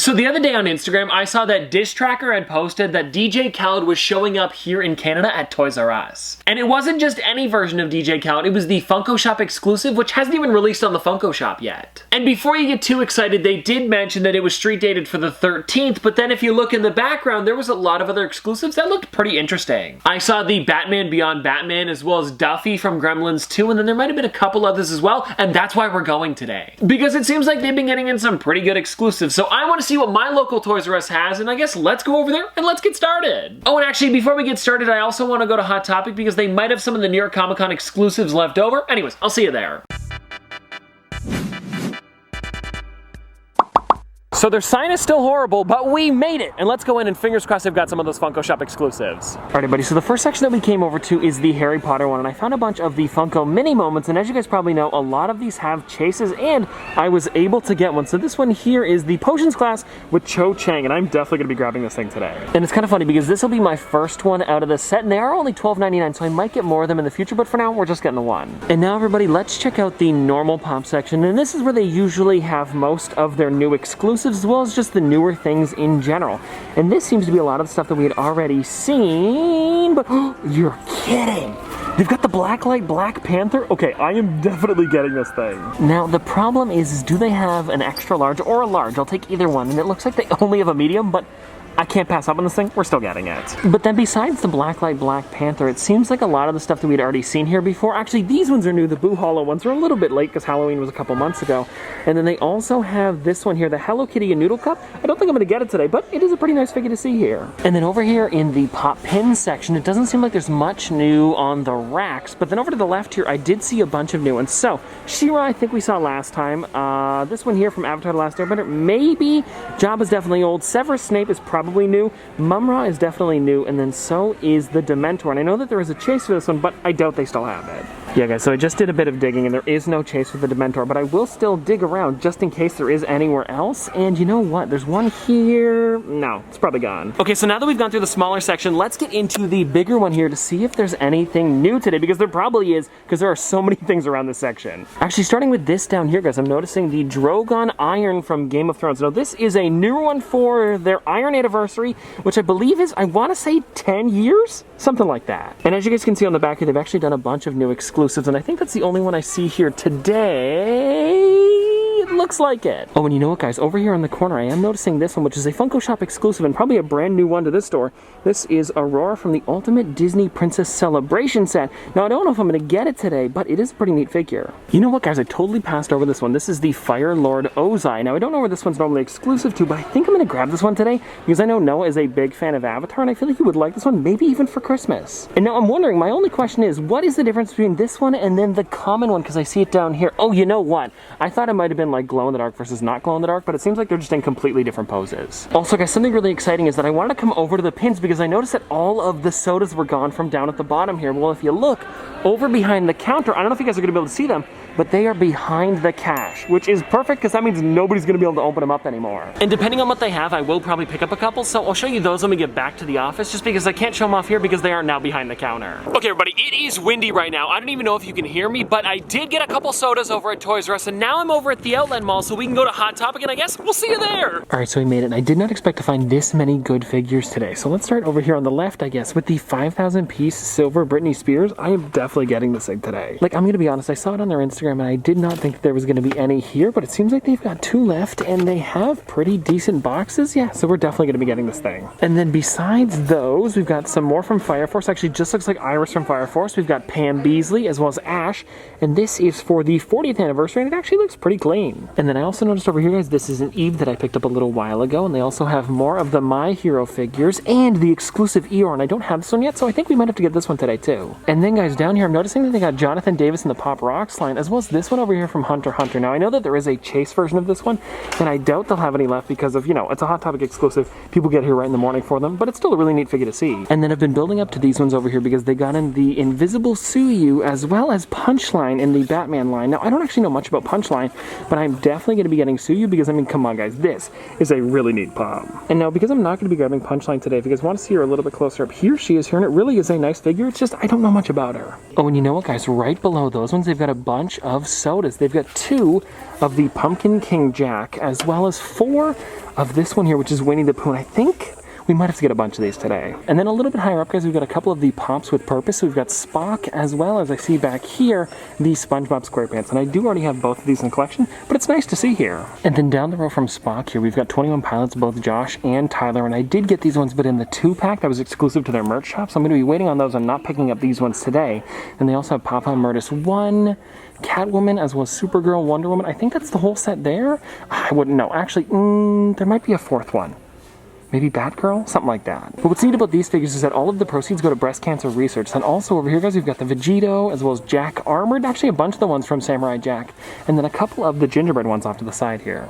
So the other day on Instagram, I saw that Dish Tracker had posted that DJ Khaled was showing up here in Canada at Toys R Us. And it wasn't just any version of DJ Khaled, it was the Funko Shop exclusive, which hasn't even released on the Funko Shop yet. And before you get too excited, they did mention that it was street dated for the 13th, but then if you look in the background, there was a lot of other exclusives that looked pretty interesting. I saw the Batman Beyond Batman, as well as Duffy from Gremlins 2, and then there might have been a couple others as well, and that's why we're going today. Because it seems like they've been getting in some pretty good exclusives, so I want to see what my local Toys R Us has, and I guess let's go over there and let's get started. Oh, and actually, before we get started, I also want to go to Hot Topic because they might have some of the New York Comic Con exclusives left over. Anyways, I'll see you there. So their sign is still horrible, but we made it! And let's go in and fingers crossed they've got some of those Funko Shop exclusives. Alright buddy, so the first section that we came over to is the Harry Potter one, and I found a bunch of the Funko mini moments, and as you guys probably know, a lot of these have chases, and I was able to get one. So this one here is the Potions class with Cho Chang, and I'm definitely going to be grabbing this thing today. And it's kind of funny because this will be my first one out of the set, and they are only $12.99, so I might get more of them in the future, but for now, we're just getting the one. And now everybody, let's check out the normal pop section, and this is where they usually have most of their new exclusives, as well as just the newer things in general. And this seems to be a lot of the stuff that we had already seen, but you're kidding! They've got the Blacklight Black Panther? Okay, I am definitely getting this thing. Now, the problem is do they have an extra large or a large? I'll take either one, and it looks like they only have a medium, but I can't pass up on this thing. We're still getting it. But then besides the Blacklight Black Panther, it seems like a lot of the stuff that we'd already seen here before. Actually, these ones are new. The Boo Hollow ones are a little bit late because Halloween was a couple months ago. And then they also have this one here, the Hello Kitty and Noodle Cup. I don't think I'm going to get it today, but it is a pretty nice figure to see here. And then over here in the Pop Pin section, it doesn't seem like there's much new on the racks. But then over to the left here, I did see a bunch of new ones. So, She-Ra, I think we saw last time. This one here from Avatar: The Last Airbender, maybe. Jabba's definitely old. Severus Snape is probably new. Mumra is definitely new, and then so is the Dementor. And I know that there is a chase for this one, but I doubt they still have it. Yeah guys, so I just did a bit of digging, and there is no chase for the Dementor, but I will still dig around just in case there is anywhere else. And you know what? There's one here. No, it's probably gone. Okay, so now that we've gone through the smaller section, let's get into the bigger one here to see if there's anything new today, because there probably is, because there are so many things around this section. Actually, starting with this down here, guys, I'm noticing the Drogon Iron from Game of Thrones. Now, this is a newer one for their Iron Anniversary, which I believe is, I want to say 10 years? Something like that. And as you guys can see on the back here, they've actually done a bunch of new exclusives, and I think that's the only one I see here today. It looks like it. Oh, and you know what, guys? Over here on the corner, I am noticing this one, which is a Funko Shop exclusive and probably a brand new one to this store. This is Aurora from the Ultimate Disney Princess Celebration set. Now, I don't know if I'm going to get it today, but it is a pretty neat figure. You know what, guys? I totally passed over this one. This is the Fire Lord Ozai. Now, I don't know where this one's normally exclusive to, but I think I'm going to grab this one today because I know Noah is a big fan of Avatar, and I feel like he would like this one, maybe even for Christmas. And now I'm wondering, my only question is, what is the difference between this one and then the common one? Because I see it down here. Oh, you know what? I thought it might have been like glow-in-the-dark versus not glow-in-the-dark, but it seems like they're just in completely different poses. Also, guys, something really exciting is that I wanted to come over to the pins because I noticed that all of the sodas were gone from down at the bottom here. Well, if you look over behind the counter, I don't know if you guys are going to be able to see them, but they are behind the cash, which is perfect because that means nobody's going to be able to open them up anymore. And depending on what they have, I will probably pick up a couple, so I'll show you those when we get back to the office, just because I can't show them off here because they are now behind the counter. Okay, everybody, it is windy right now. I don't even know if you can hear me, but I did get a couple sodas over at Toys R Us, and now I'm over at the Outlet Mall, so we can go to Hot Topic, and I guess we'll see you there. All right, so we made it, and I did not expect to find this many good figures today. So let's start over here on the left, I guess, with the 5,000-piece silver Britney Spears. I am definitely getting this thing today. Like, I'm going to be honest, I saw it on their Instagram, and I did not think there was going to be any here, but it seems like they've got 2 left, and they have pretty decent boxes. Yeah, so we're definitely going to be getting this thing. And then besides those, we've got some more from Fire Force. Actually, just looks like Iris from Fire Force. We've got Pam Beasley, as well as Ash, and this is for the 40th anniversary, and it actually looks pretty clean. And then I also noticed over here, guys, this is an Eve that I picked up a little while ago, and they also have more of the My Hero figures and the exclusive Eeyore, and I don't have this one yet, so I think we might have to get this one today, too. And then, guys, down here, I'm noticing that they got Jonathan Davis in the Pop Rocks line, as well as this one over here from Hunter x Hunter. Now, I know that there is a chase version of this one, and I doubt they'll have any left because of, you know, it's a Hot Topic exclusive. People get here right in the morning for them, but it's still a really neat figure to see. And then I've been building up to these ones over here because they got in the Invisible Suyu as well as Punchline in the Batman line. Now, I don't actually know much about Punchline, but I'm definitely going to be getting Suyu because, I mean, come on, guys, this is a really neat pop. And now, because I'm not going to be grabbing Punchline today, if you guys want to see her a little bit closer up, here she is here, and it really is a nice figure. It's just, I don't know much about her. Oh, and you know what, guys? Right below those ones, they've got a bunch of sodas. They've got 2 of the Pumpkin King Jack, as well as 4 of this one here, which is Winnie the Pooh. And I think we might have to get a bunch of these today. And then a little bit higher up, guys, we've got a couple of the Pops with Purpose. So we've got Spock, as well as I see back here, the SpongeBob SquarePants. And I do already have both of these in the collection, but it's nice to see here. And then down the row from Spock here, we've got 21 Pilots, both Josh and Tyler. And I did get these ones, but in the 2-pack that was exclusive to their merch shop. So I'm going to be waiting on those and not picking up these ones today. And they also have Papa Murtis 1, Catwoman, as well as Supergirl, Wonder Woman. I think that's the whole set there. I wouldn't know. Actually, there might be a 4th one. Maybe Batgirl? Something like that. But what's neat about these figures is that all of the proceeds go to breast cancer research. And also over here, guys, we've got the Vegito, as well as Jack Armored. Actually, a bunch of the ones from Samurai Jack. And then a couple of the gingerbread ones off to the side here.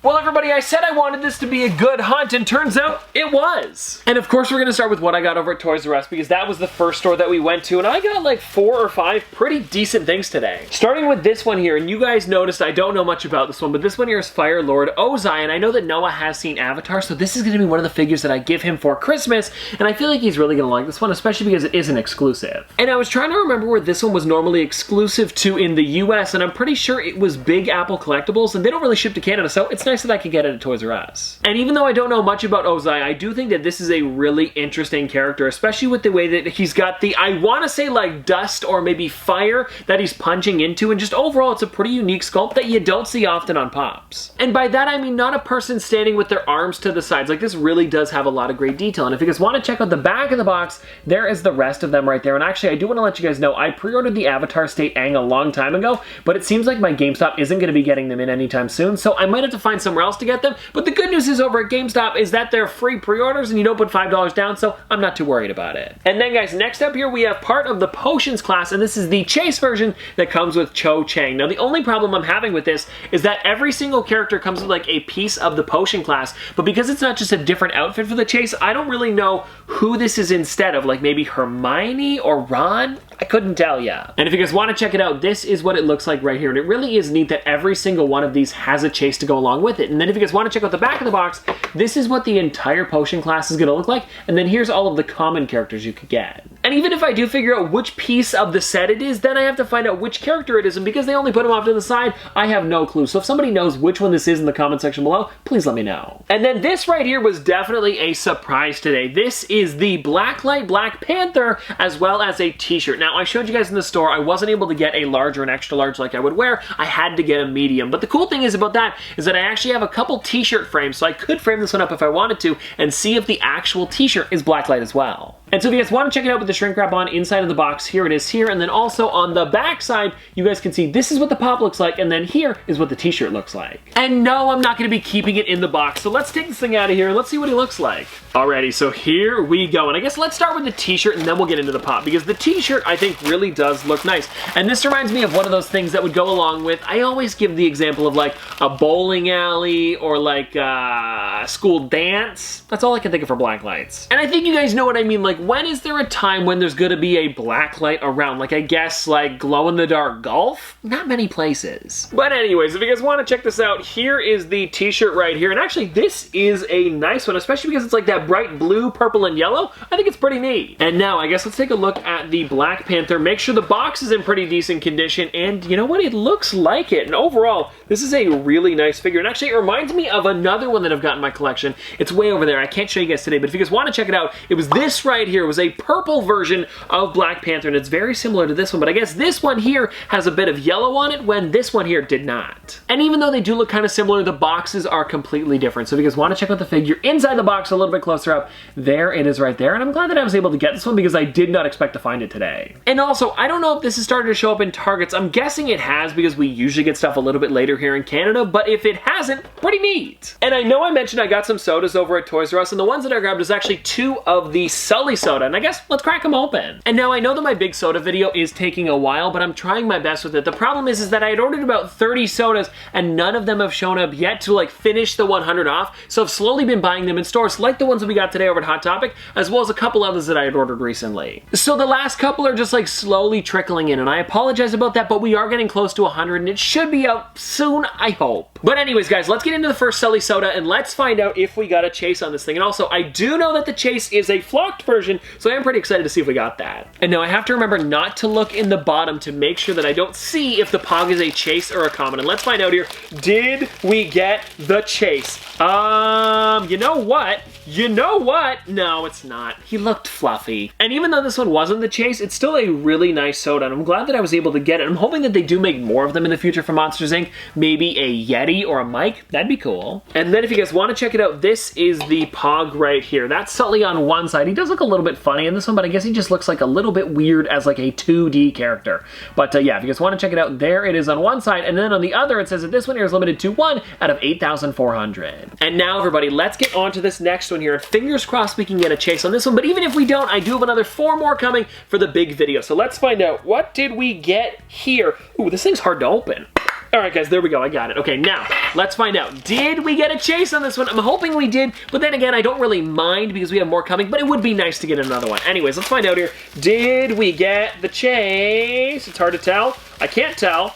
Well, everybody, I said I wanted this to be a good hunt, and turns out it was. And of course, we're going to start with what I got over at Toys R Us, because that was the first store that we went to, and I got like 4 or 5 pretty decent things today. Starting with this one here, and you guys noticed I don't know much about this one, but this one here is Fire Lord Ozai, and I know that Noah has seen Avatar, so this is going to be one of the figures that I give him for Christmas, and I feel like he's really going to like this one, especially because it is an exclusive. And I was trying to remember where this one was normally exclusive to in the US, and I'm pretty sure it was Big Apple Collectibles, and they don't really ship to Canada, so it's nice that I could get it at Toys R Us. And even though I don't know much about Ozai, I do think that this is a really interesting character, especially with the way that he's got the, I want to say like dust or maybe fire that he's punching into, and just overall it's a pretty unique sculpt that you don't see often on Pops. And by that I mean not a person standing with their arms to the sides. Like, this really does have a lot of great detail, and if you guys want to check out the back of the box, there is the rest of them right there. And actually, I do want to let you guys know I pre-ordered the Avatar State Aang a long time ago, but it seems like my GameStop isn't going to be getting them in anytime soon, so I might have to find somewhere else to get them. But the good news is over at GameStop is that they're free pre-orders and you don't put $5 down, so I'm not too worried about it. And then guys, next up here we have part of the Potions class, and this is the Chase version that comes with Cho Chang. Now the only problem I'm having with this is that every single character comes with like a piece of the Potion class, but because it's not just a different outfit for the Chase, I don't really know who this is instead of, like maybe Hermione or Ron? I couldn't tell ya. And if you guys want to check it out, this is what it looks like right here, and it really is neat that every single one of these has a Chase to go along with it. And then if you guys want to check out the back of the box, this is what the entire Potion class is going to look like, and then here's all of the common characters you could get. And even if I do figure out which piece of the set it is, then I have to find out which character it is, and because they only put them off to the side, I have no clue. So if somebody knows which one this is in the comment section below, please let me know. And then this right here was definitely a surprise today. This is the Blacklight Black Panther, as well as a t-shirt. Now, I showed you guys in the store, I wasn't able to get a large or an extra large like I would wear. I had to get a medium. But the cool thing is about that is that I actually have a couple t-shirt frames, so I could frame this one up if I wanted to and see if the actual t-shirt is blacklight as well. And so if you guys want to check it out with the shrink wrap on inside of the box, here it is here, and then also on the back side, you guys can see this is what the pop looks like, and then here is what the t-shirt looks like. And no, I'm not going to be keeping it in the box, so let's take this thing out of here and let's see what he looks like. Alrighty, so here we go, and I guess let's start with the t-shirt and then we'll get into the pop, because the t-shirt I think really does look nice. And this reminds me of one of those things that would go along with, I always give the example of like a bowling alley or like a school dance. That's all I can think of for black lights. And I think you guys know what I mean, like when is there a time when there's gonna be a black light around? Like I guess like glow-in-the-dark golf? Not many places. But anyways, if you guys want to check this out, here is the t-shirt right here. And actually this is a nice one, especially because it's like that bright blue, purple, and yellow. I think it's pretty neat. And now I guess let's take a look at the Black Panther. Make sure the box is in pretty decent condition, and you know what? It looks like it. And overall, this is a really nice figure. And actually it reminds me of another one that I've got in my collection. It's way over there. I can't show you guys today, but if you guys want to check it out, it was this right here. It was a purple version of Black Panther, and it's very similar to this one, but I guess this one here has a bit of yellow on it when this one here did not. And even though they do look kind of similar, the boxes are completely different. So if you guys want to check out the figure inside the box a little bit closer up, there it is right there. And I'm glad that I was able to get this one because I did not expect to find it today. And also, I don't know if this is starting to show up in Targets. I'm guessing it has because we usually get stuff a little bit later here in Canada, but if it hasn't, pretty neat. And I know I mentioned I got some sodas over at Toys R Us, and the ones that I grabbed is actually 2 of the Sully soda, and I guess let's crack them open. And now I know that my big soda video is taking a while, but I'm trying my best with it. The problem is that I had ordered about 30 sodas and none of them have shown up yet to like finish the 100 off, so I've slowly been buying them in stores like the ones that we got today over at Hot Topic, as well as a couple others that I had ordered recently. So the last couple are just like slowly trickling in, and I apologize about that, but we are getting close to 100 and it should be out soon, I hope. But anyways, guys, let's get into the first Sully soda and let's find out if we got a chase on this thing. And also, I do know that the chase is a flocked version, so I am pretty excited to see if we got that. And now I have to remember not to look in the bottom to make sure that I don't see if the Pog is a chase or a common. And let's find out here. Did we get the chase? You know what? You know what? No, it's not. He looked fluffy. And even though this one wasn't the chase, it's still a really nice soda, and I'm glad that I was able to get it. I'm hoping that they do make more of them in the future for Monsters, Inc. Maybe a Yeti or a Mike. That'd be cool. And then if you guys want to check it out, this is the Pog right here. That's Sully on one side. He does look a little bit funny in this one, but I guess he just looks like a little bit weird as like a 2D character. But yeah, if you guys want to check it out, there it is on one side, and then on the other it says that this one here is limited to 1 out of 8,400. And now everybody, let's get on to this next one here, and fingers crossed we can get a chase on this one, but even if we don't, I do have another 4 more coming for the big video. So let's find out, what did we get here? Ooh, this thing's hard to open. All right, guys, there we go. I got it. Okay, now, let's find out. Did we get a chase on this one? I'm hoping we did, but then again, I don't really mind because we have more coming, but it would be nice to get another one. Anyways, let's find out here. Did we get the chase? It's hard to tell. I can't tell.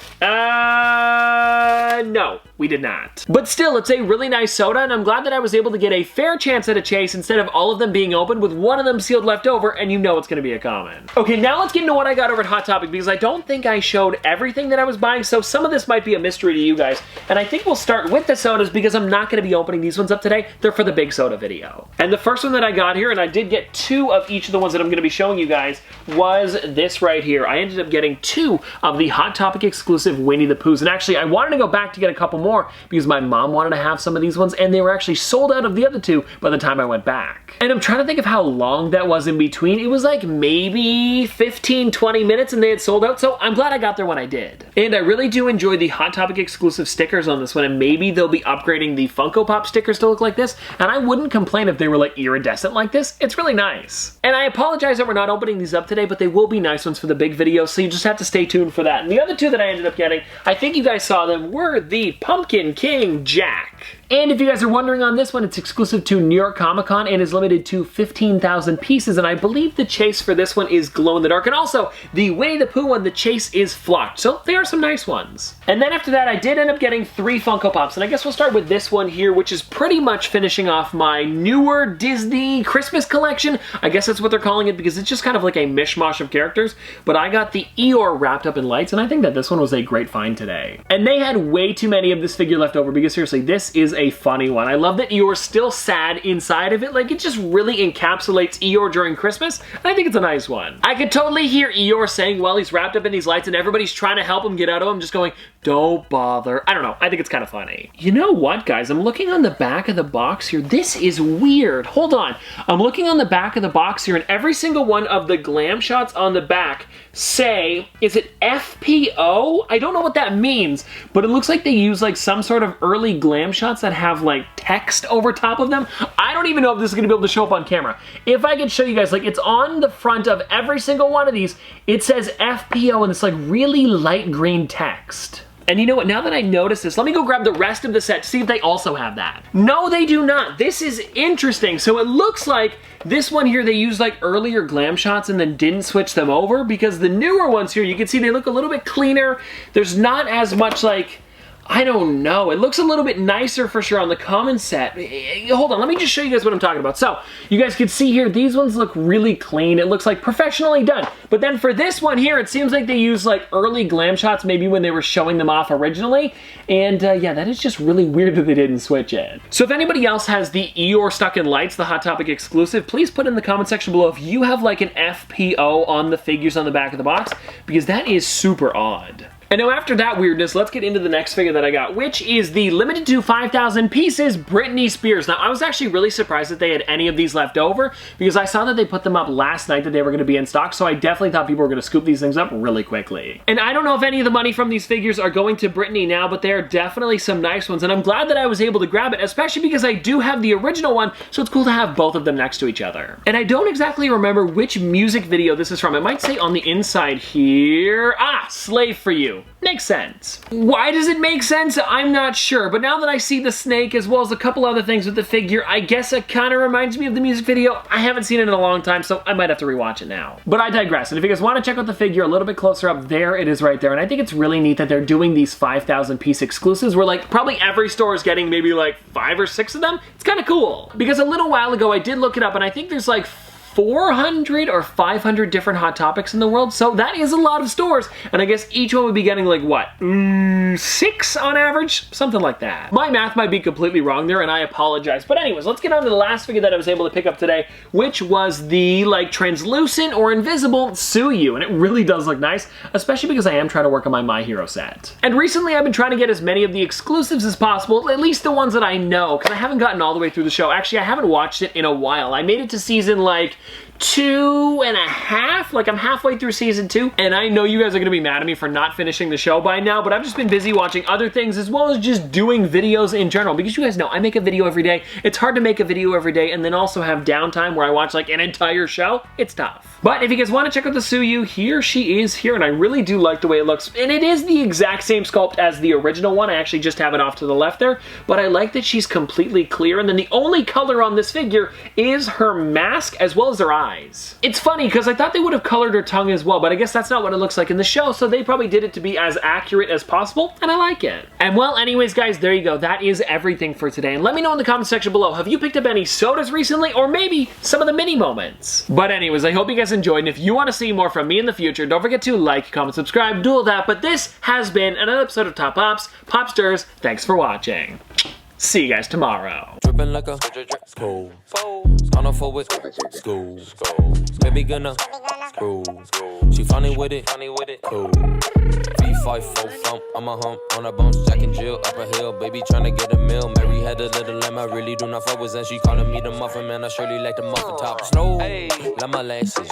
No, we did not. But still, it's a really nice soda, and I'm glad that I was able to get a fair chance at a chase instead of all of them being opened with one of them sealed left over, and you know it's gonna be a common. Okay, now let's get into what I got over at Hot Topic, because I don't think I showed everything that I was buying, so some of this might be a mystery to you guys. And I think we'll start with the sodas because I'm not gonna be opening these ones up today. They're for the big soda video. And the first one that I got here, and I did get 2 of each of the ones that I'm gonna be showing you guys, was this right here. I ended up getting 2 of the Hot Topic exclusive Winnie the Poohs. And actually, I wanted to go back to get a couple more because my mom wanted to have some of these ones, and they were actually sold out of the other 2 by the time I went back. And I'm trying to think of how long that was in between. It was like maybe 15, 20 minutes and they had sold out, so I'm glad I got there when I did. And I really do enjoy the Hot Topic exclusive stickers on this one, and maybe they'll be upgrading the Funko Pop stickers to look like this, and I wouldn't complain if they were like iridescent like this. It's really nice. And I apologize that we're not opening these up today, but they will be nice ones for the big video, so you just have to stay tuned for that. And the other 2 that I ended up getting, I think you guys saw them, were the Pumpkin King Jack. And if you guys are wondering on this one, it's exclusive to New York Comic Con and is limited to 15,000 pieces, and I believe the chase for this one is glow in the dark, and also the Winnie the Pooh one, the chase is flocked, so they are some nice ones. And then after that, I did end up getting 3 Funko Pops, and I guess we'll start with this one here, which is pretty much finishing off my newer Disney Christmas collection. I guess that's what they're calling it because it's just kind of like a mishmash of characters, but I got the Eeyore wrapped up in lights, and I think that this one was a great find today. And they had way too many of this figure left over because seriously, this is a funny one. I love that Eeyore's still sad inside of it. Like, it just really encapsulates Eeyore during Christmas, and I think it's a nice one. I could totally hear Eeyore saying while he's wrapped up in these lights and everybody's trying to help him get out of them, just going, don't bother. I don't know. I think it's kind of funny. You know what, guys? I'm looking on the back of the box here. This is weird. Hold on. I'm looking on the back of the box here, and every single one of the glam shots on the back say, is it FPO? I don't know what that means, but it looks like they use like some sort of early glam shots that have like text over top of them. I don't even know if this is gonna be able to show up on camera. If I could show you guys, like, it's on the front of every single one of these. It says FPO and it's like really light green text. And you know what, now that I noticed this, let me go grab the rest of the set to see if they also have that. No, they do not. This is interesting. So it looks like this one here, they used like earlier glam shots and then didn't switch them over, because the newer ones here, you can see they look a little bit cleaner. There's not as much like, I don't know. It looks a little bit nicer for sure on the common set. Hold on, let me just show you guys what I'm talking about. So, you guys can see here, these ones look really clean. It looks like professionally done. But then for this one here, it seems like they used like early glam shots maybe when they were showing them off originally. And yeah, that is just really weird that they didn't switch it. So if anybody else has the Eeyore Stuck in Lights, the Hot Topic exclusive, please put in the comment section below if you have like an FPO on the figures on the back of the box, because that is super odd. And now after that weirdness, let's get into the next figure that I got, which is the limited to 5,000 pieces Britney Spears. Now, I was actually really surprised that they had any of these left over, because I saw that they put them up last night that they were going to be in stock, so I definitely thought people were going to scoop these things up really quickly. And I don't know if any of the money from these figures are going to Britney now, but they are definitely some nice ones, and I'm glad that I was able to grab it, especially because I do have the original one, so it's cool to have both of them next to each other. And I don't exactly remember which music video this is from. It might say on the inside here, Slave for You. you. Makes sense. Why does it make sense? I'm not sure, but now that I see the snake as well as a couple other things with the figure, I guess it kind of reminds me of the music video. I haven't seen it in a long time, so I might have to rewatch it now. But I digress, and if you guys want to check out the figure a little bit closer up, there it is right there, and I think it's really neat that they're doing these 5,000 piece exclusives where like probably every store is getting maybe like 5 or 6 of them. It's kind of cool. Because a little while ago I did look it up, and I think there's like 400 or 500 different Hot Topics in the world, so that is a lot of stores, and I guess each one would be getting like, what, 6 on average? Something like that. My math might be completely wrong there, and I apologize, but anyways, let's get on to the last figure that I was able to pick up today, which was the, like, translucent or invisible Suyu, and it really does look nice, especially because I am trying to work on my My Hero set. And recently I've been trying to get as many of the exclusives as possible, at least the ones that I know, because I haven't gotten all the way through the show. Actually, I haven't watched it in a while. I made it to season, like, 2.5, like I'm halfway through season 2, and I know you guys are gonna be mad at me for not finishing the show by now, but I've just been busy watching other things as well as just doing videos in general, because you guys know I make a video every day. It's hard to make a video every day and then also have downtime where I watch like an entire show. It's tough. But if you guys want to check out the Suyu, here she is here, and I really do like the way it looks, and it is the exact same sculpt as the original one. I actually just have it off to the left there, but I like that she's completely clear, and then the only color on this figure is her mask as well as her eyes. It's funny because I thought they would have colored her tongue as well, but I guess that's not what it looks like in the show, so they probably did it to be as accurate as possible, and I like it. And well, anyways guys, there you go. That is everything for today, and let me know in the comment section below, have you picked up any sodas recently, or maybe some of the mini moments? But anyways, I hope you guys enjoyed, and if you want to see more from me in the future, don't forget to like, comment, subscribe, do all that. But this has been another episode of Top Pops, Popsters. Thanks for watching. See you guys tomorrow. Dripping like a school. On a forward school. Baby gonna screw. She funny with it. Cool. V5 full thump. I'm a hump on a bounce. Jack and Jill up a hill. Baby tryna get a meal. Mary had a little lamb. I really do not fuck with, and she calling me the muffin man. I surely like the muffin top. Snow. Like my lashes.